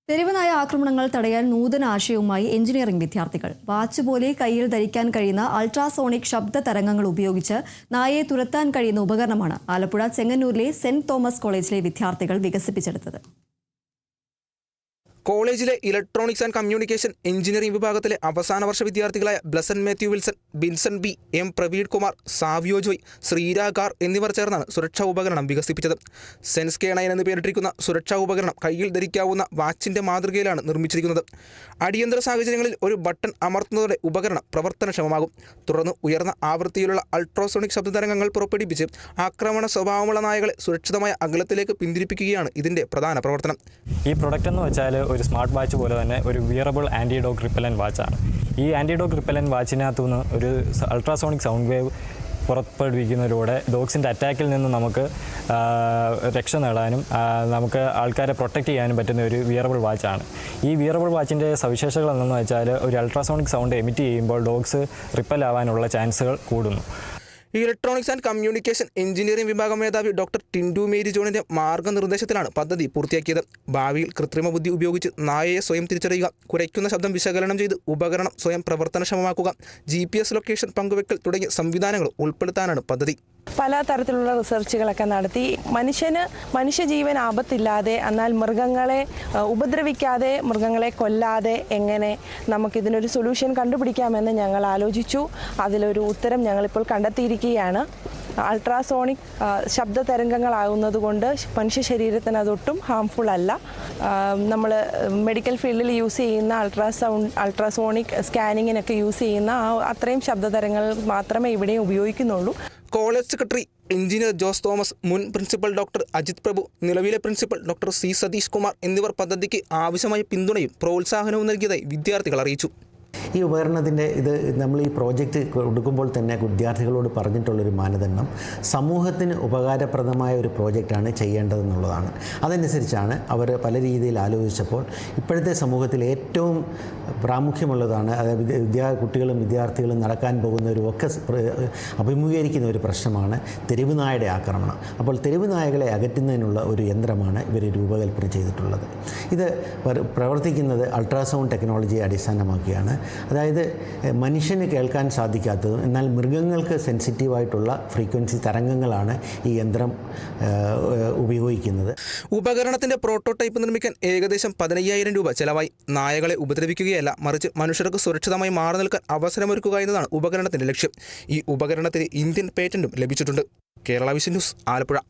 തെരുവുനായ ആക്രമണങ്ങൾ തടയാൻ നൂതന ആശയവുമായി എഞ്ചിനീയറിംഗ് വിദ്യാർത്ഥികൾ. വാച്ച് പോലെ കയ്യിൽ ധരിക്കാൻ കഴിയുന്ന അൾട്രാസോണിക് ശബ്ദ തരംഗങ്ങൾ ഉപയോഗിച്ച് നായയെ തുരത്താൻ കഴിയുന്ന ഉപകരണമാണ് ആലപ്പുഴ ചെങ്ങന്നൂരിലെ സെന്റ് തോമസ് കോളേജിലെ വിദ്യാർത്ഥികൾ വികസിപ്പിച്ചെടുത്തത്. കോളേജിലെ ഇലക്ട്രോണിക്സ് ആൻഡ് കമ്മ്യൂണിക്കേഷൻ എഞ്ചിനീയറിംഗ് വിഭാഗത്തിലെ അവസാന വർഷ വിദ്യാർത്ഥികളായ ബ്ലസൻ മാത്യു വിൽസൺ, ബിൻസൺ ബി, എം പ്രവീൺ കുമാർ, സാവിയോ ജോയ്, ശ്രീരാഗാർ എന്നിവർ ചേർന്നാണ് സുരക്ഷാ ഉപകരണം വികസിപ്പിച്ചത്. സെൻസ് K9 എന്ന് പേരിട്ടിരിക്കുന്ന സുരക്ഷാ ഉപകരണം കയ്യിൽ ധരിക്കാവുന്ന വാച്ചിന്റെ മാതൃകയിലാണ് നിർമ്മിച്ചിരിക്കുന്നത്. അടിയന്തര സാഹചര്യങ്ങളിൽ ഒരു ബട്ടൺ അമർത്തുന്നതോടെ ഉപകരണം പ്രവർത്തനക്ഷമമാകും. തുടർന്ന് ഉയർന്ന ആവൃത്തിയിലുള്ള അൾട്രാസോണിക് ശബ്ദതരംഗങ്ങൾ പുറപ്പെടുവിച്ച് ആക്രമണ സ്വഭാവമുള്ള നായകളെ സുരക്ഷിതമായ അകലത്തിലേക്ക് പിന്തിരിപ്പിക്കുകയാണ് ഇതിന്റെ പ്രധാന പ്രവർത്തനം. ഈ പ്രൊഡക്റ്റ് എന്ന് വെച്ചാൽ ഒരു സ്മാർട്ട് വാച്ച് പോലെ തന്നെ ഒരു വിയറബിൾ ആൻറ്റി ഡോഗ് റിപ്പലൻ്റ് വാച്ചാണ്. ഈ ആൻറ്റി ഡോഗ് റിപ്പലൻ്റ് വാച്ചിനകത്തുനിന്ന് ഒരു അൾട്രാസോണിക് സൗണ്ട് വേവ് പുറപ്പെടുവിക്കുന്നതിലൂടെ ഡോഗ്സിൻ്റെ അറ്റാക്കിൽ നിന്ന് നമുക്ക് രക്ഷ നേടാനും നമുക്ക് ആൾക്കാരെ പ്രൊട്ടക്റ്റ് ചെയ്യാനും പറ്റുന്ന ഒരു വിയറബിൾ വാച്ചാണ്. ഈ വിയറബിൾ വാച്ചിൻ്റെ സവിശേഷതകൾ എന്തെന്ന് വെച്ചാൽ ഒരു അൾട്രാസോണിക് സൗണ്ട് എമിറ്റ് ചെയ്യുമ്പോൾ ഡോഗ്സ് റിപ്പൽ ആവാനുള്ള ചാൻസുകൾ കൂടുന്നു. ഇലക്ട്രോണിക്സ് ആൻഡ് കമ്മ്യൂണിക്കേഷൻ എഞ്ചിനീയറിംഗ് വിഭാഗം മേധാവി ഡോക്ടർ ടിൻഡു മേരി ജോണിന്റെ മാർഗ്ഗനിർദ്ദേശത്തിലാണ് പദ്ധതി പൂർത്തിയാക്കിയത്. ഭാവിയിൽ കൃത്രിമ ബുദ്ധി ഉപയോഗിച്ച് നായയെ സ്വയം തിരിച്ചറിയുക, കുരയ്ക്കുന്ന ശബ്ദം വിശകലനം ചെയ്ത് ഉപകരണം സ്വയം പ്രവർത്തനക്ഷമമാക്കുക, GPS ലൊക്കേഷൻ പങ്കുവെക്കൽ തുടങ്ങിയ സംവിധാനങ്ങൾ ഉൾപ്പെടുത്താനാണ് പദ്ധതി. പല തരത്തിലുള്ള റിസർച്ചുകളൊക്കെ നടത്തി മനുഷ്യജീവൻ ആപത്തില്ലാതെ, എന്നാൽ മൃഗങ്ങളെ ഉപദ്രവിക്കാതെ, മൃഗങ്ങളെ കൊല്ലാതെ എങ്ങനെ നമുക്കിതിനൊരു സൊല്യൂഷൻ കണ്ടുപിടിക്കാമെന്ന് ഞങ്ങൾ ആലോചിച്ചു. അതിലൊരു ഉത്തരം ഞങ്ങളിപ്പോൾ കണ്ടെത്തിയിരിക്കുകയാണ്. അൾട്രാസോണിക് ശബ്ദ തരംഗങ്ങളാകുന്നത് കൊണ്ട് മനുഷ്യ ശരീരത്തിന് അതൊട്ടും ഹാംഫുൾ അല്ല. നമ്മൾ മെഡിക്കൽ ഫീൽഡിൽ യൂസ് ചെയ്യുന്ന അൾട്രാസോണിക് സ്കാനിങ്ങിനൊക്കെ യൂസ് ചെയ്യുന്ന അത്രയും ശബ്ദ തരംഗങ്ങൾ മാത്രമേ ഇവിടെയും ഉപയോഗിക്കുന്നുള്ളൂ. College secretary engineer Jose Thomas, മുൻ പ്രിൻസിപ്പൽ ഡോക്ടർ അജിത് പ്രഭു, നിലവിലെ principal doctor C Satheesh Kumar എന്നിവർ പദ്ധതിക്ക് ആവശ്യമായ പിന്തുണയും പ്രോത്സാഹനവും നൽകിയതായി വിദ്യാർത്ഥികൾ അറിയിച്ചു. ഈ ഉപകരണത്തിൻ്റെ നമ്മൾ ഈ പ്രോജക്റ്റ് കൊടുക്കുമ്പോൾ തന്നെ വിദ്യാർത്ഥികളോട് പറഞ്ഞിട്ടുള്ളൊരു മാനദണ്ഡം സമൂഹത്തിന് ഉപകാരപ്രദമായ ഒരു പ്രോജക്റ്റാണ് ചെയ്യേണ്ടതെന്നുള്ളതാണ്. അതനുസരിച്ചാണ് അവർ പല രീതിയിൽ ആലോചിച്ചപ്പോൾ ഇപ്പോഴത്തെ സമൂഹത്തിൽ ഏറ്റവും പ്രാമുഖ്യമുള്ളതാണ്, അതായത് കുട്ടികളും വിദ്യാർത്ഥികളും നടക്കാൻ പോകുന്നവരും ഒക്കെ അഭിമുഖീകരിക്കുന്ന ഒരു പ്രശ്നമാണ് തെരുവുനായയുടെ ആക്രമണം. അപ്പോൾ തെരുവുനായകളെ അകറ്റുന്നതിനുള്ള ഒരു യന്ത്രമാണ് ഇവർ രൂപകൽപ്പന ചെയ്തിട്ടുള്ളത്. ഇത് പ്രവർത്തിക്കുന്നത് അൾട്രാസൗണ്ട് ടെക്നോളജിയെ അടിസ്ഥാനമാക്കിയാണ്. അതായത് മനുഷ്യന് കേൾക്കാൻ സാധിക്കാത്തതും എന്നാൽ മൃഗങ്ങൾക്ക് സെൻസിറ്റീവായിട്ടുള്ള ഫ്രീക്വൻസി തരംഗങ്ങളാണ് ഈ യന്ത്രം ഉപയോഗിക്കുന്നത്. ഉപകരണത്തിന്റെ പ്രോട്ടോടൈപ്പ് നിർമ്മിക്കാൻ ഏകദേശം 15,000 രൂപ ചെലവായി. നായകളെ ഉപദ്രവിക്കുകയല്ല, മറിച്ച് മനുഷ്യർക്ക് സുരക്ഷിതമായി മാറി നിൽക്കാൻ അവസരമൊരുക്കുക എന്നതാണ് ഉപകരണത്തിന്റെ ലക്ഷ്യം. ഈ ഉപകരണത്തിന് ഇന്ത്യൻ പേറ്റന്റും ലഭിച്ചിട്ടുണ്ട്. Kerala vision news, Alappuzha.